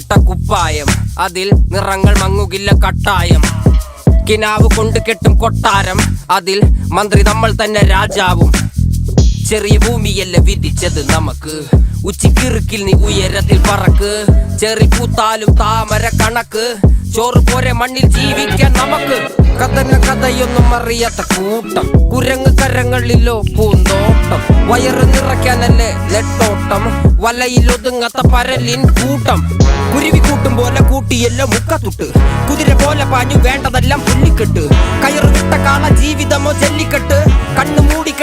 ഇട്ട കുപ്പായം, അതിൽ നിറങ്ങൾ മങ്ങുകില്ല കട്ടായം. കിനാവ് കൊണ്ട് കെട്ടും കൊട്ടാരം, അതിൽ മന്ത്രി നമ്മൾ തന്നെ രാജാവും. ചെറിയ ഭൂമിയല്ല വിധിച്ചത് നമുക്ക്, ഉച്ചിക്കിറുക്കിൽ നീ ഉയരത്തിൽ പറക്ക്. ചെറി പൂത്താലും താമര കണക്ക്, ചോറ് പോരെ മണ്ണിൽ ജീവിക്കാൻ നമുക്ക്. കഥയൊന്നും അറിയാത്ത കൂട്ടം, കുരങ്ങ് കരങ്ങളിലോ പൂന്തോട്ടം. വയറ് നിറയ്ക്കാനല്ലേ നെട്ടോട്ടം, വലയിൽ ഒതുങ്ങാത്ത പരലിൻ കൂട്ടം. കുരുവി കൂട്ടും പോലെ കൂട്ടിയെല്ലാം മുക്കത്തുട്ട്, കുതിര പോലെ പാഞ്ഞു വേണ്ടതെല്ലാം പുല്ലിക്കെട്ട്. കയറ് വിട്ട കാള ജീവിതമോ ജല്ലിക്കെട്ട്, കണ്ണു മൂടി